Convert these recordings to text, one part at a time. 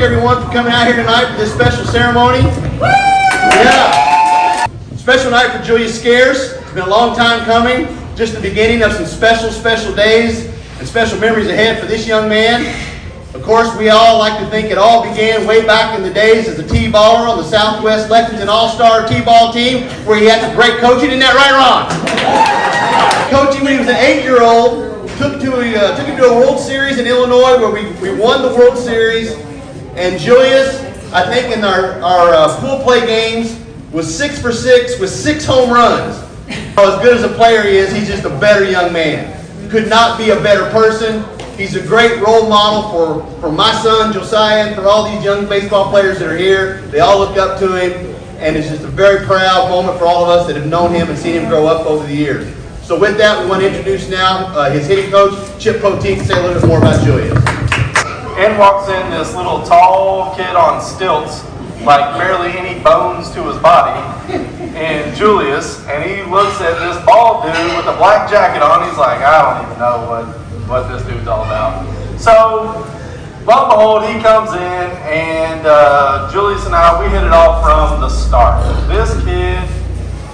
Everyone for coming out here tonight for this special ceremony. Yeah. Special night for Julius Scearce. It's been a long time coming. Just the beginning of some special days and special memories ahead for this young man. Of course, we all like to think it all began way back in the days as a T-baller on the Southwest Lexington All-Star T-ball team, where he had some great coaching. Isn't that right, Ron? Coaching when he was an 8-year-old, took him to a World Series in Illinois, where we won the World Series. And Julius, I think in our pool play games, was 6 for 6 with 6 home runs. As good as a player he is, he's just a better young man. Could not be a better person. He's a great role model for my son, Josiah, and for all these young baseball players that are here. They all look up to him, and it's just a very proud moment for all of us that have known him and seen him grow up over the years. So with that, we want to introduce now his hitting coach, Chip Poteet, to say a little bit more about Julius. In walks in this little tall kid on stilts, like barely any bones to his body, and Julius, and he looks at this bald dude with a black jacket on. He's like, I don't even know what this dude's all about. So, lo and behold, he comes in, and Julius and I, we hit it off from the start. This kid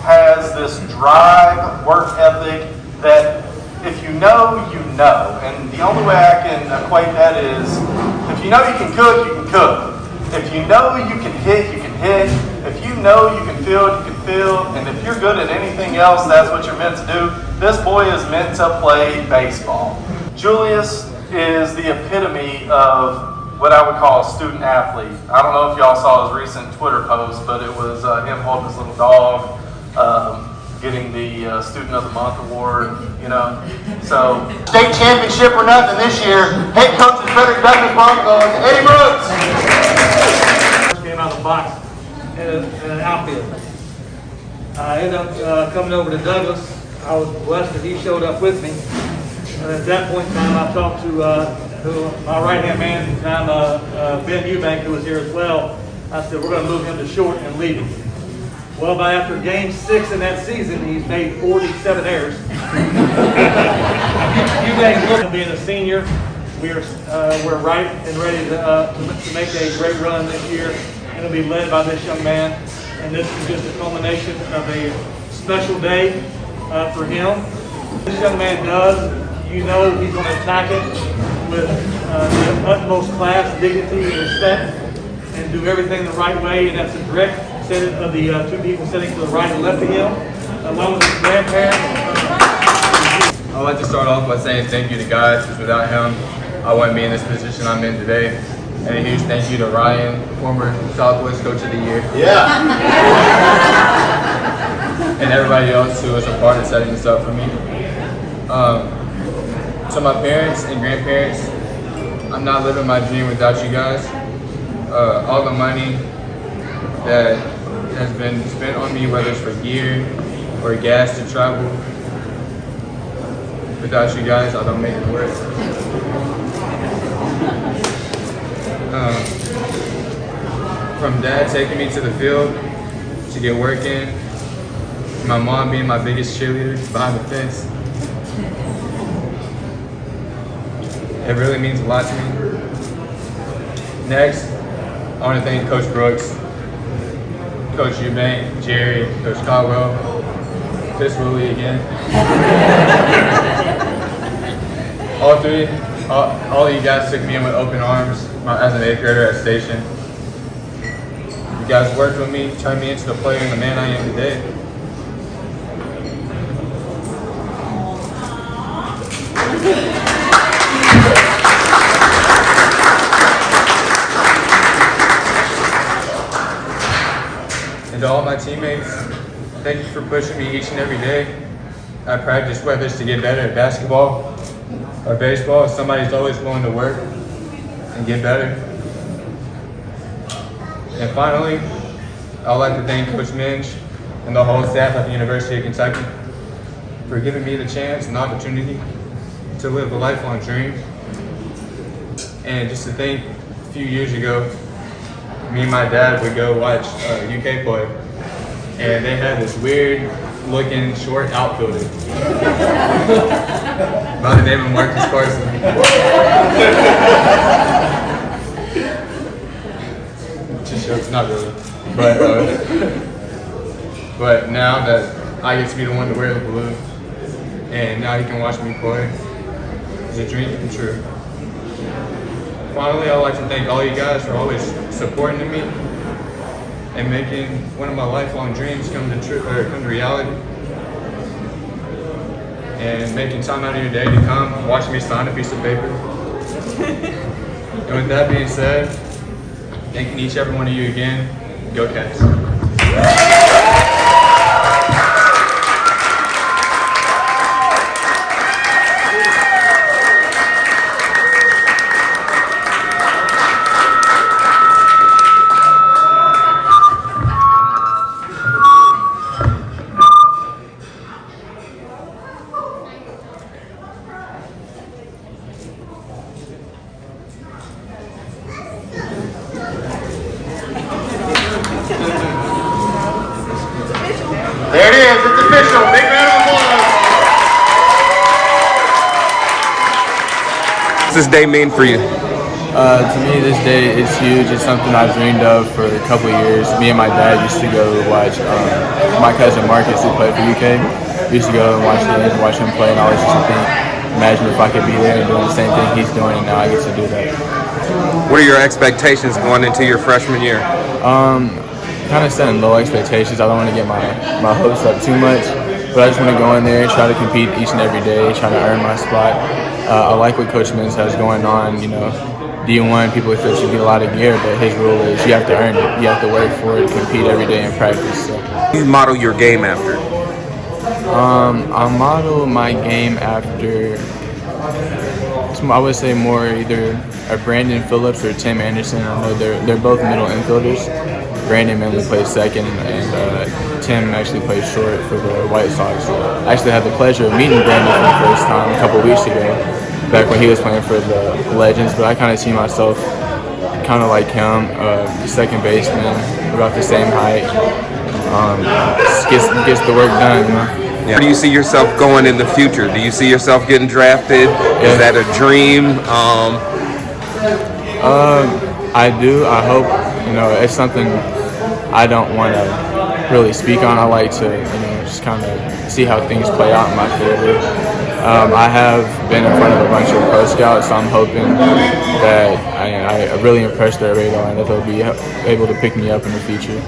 has this drive, work ethic that if you know, you know. And the only way I can equate that is, if you know you can cook, you can cook. If you know you can hit, you can hit. If you know you can field, you can field. And if you're good at anything else, that's what you're meant to do. This boy is meant to play baseball. Julius is the epitome of what I would call a student athlete. I don't know if y'all saw his recent Twitter post, but it was him holding his little dog, getting the Student of the Month award, you know. So, State championship or nothing this year. Head coach of Frederick Broncos, Eddie Brooks. Came out of the box in an outfield. I ended up coming over to Douglas. I was blessed that he showed up with me. And at that point in time, I talked to my right-hand man at the time, Ben Eubank, who was here as well. I said, we're going to move him to short and leave him. Well, by after game 6 in that season, he's made 47 errors. Eubank, being a senior, we're right and ready to make a great run this year, and it'll be led by this young man. And this is just a culmination of a special day for him. This young man does. You know he's going to attack it with the utmost class, dignity, and respect, and do everything the right way. And that's a direct set of the 2 people sitting to the right and left of him, along with his grandparents. I'd like to start off by saying thank you to God, because without him, I wouldn't be in this position I'm in today. And a huge thank you to Ryan, former Southwest Coach of the Year. Yeah. And everybody else who was a part of setting this up for me. To my parents and grandparents, I'm not living my dream without you guys. All the money that has been spent on me, whether it's for gear or gas to travel, without you guys, I don't make it work. From Dad taking me to the field to get work in, to my mom being my biggest cheerleader behind the fence. It really means a lot to me. Next, I want to thank Coach Brooks, Coach Eubank, Jerry, Coach Caldwell, Fist Willie again. All of you guys took me in with open arms as an 8th grader at Station. You guys worked with me, turned me into the player and the man I am today. And to all my teammates, thank you for pushing me each and every day. I practice whether it's to get better at basketball or baseball. Somebody's always willing to work and get better. And finally, I'd like to thank Coach Minge and the whole staff at the University of Kentucky for giving me the chance and opportunity to live a lifelong dream. And just to think, a few years ago, me and my dad would go watch UK play, and they had this weird looking short outfielder by the name of Marcus Carson. It's not really. But now that I get to be the one to wear the blue, and now he can watch me play, it's a dream come true. Finally, I'd like to thank all you guys for always supporting me and making one of my lifelong dreams come to reality. And making time out of your day to come and watch me sign a piece of paper. And with that being said, thanking each every one of you again. Go Cats. There it is. It's official. Big round of applause. What's this day mean for you? To me, this day is huge. It's something I've dreamed of for a couple of years. Me and my dad used to go watch my cousin Marcus, who played for UK. We used to go and watch games and watch him play, and I always used to think, imagine if I could be there and doing the same thing he's doing, and now I get to do that. What are your expectations going into your freshman year? Kind of setting low expectations. I don't want to get my hopes up too much, but I just want to go in there and try to compete each and every day, trying to earn my spot. I like what Coach Mintz has going on. You know, D1 people think you get a lot of gear, but his rule is you have to earn it. You have to work for it, compete every day in practice. So. You model your game after? I model my game after, I would say more either a Brandon Phillips or Tim Anderson. I know they're both middle infielders. Brandon mainly plays second, and Tim actually plays short for the White Sox. I actually had the pleasure of meeting Brandon for the first time a couple weeks ago, back when he was playing for the Legends. But I kind of see myself kind of like him, second baseman, about the same height. Gets the work done. You know? Yeah. Where do you see yourself going in the future? Do you see yourself getting drafted? Yeah. Is that a dream? I do. I hope. You know, it's something I don't want to really speak on. I like to, just kind of see how things play out in my favor. I have been in front of a bunch of pro scouts, so I'm hoping that I really impress their radar and that they'll be able to pick me up in the future.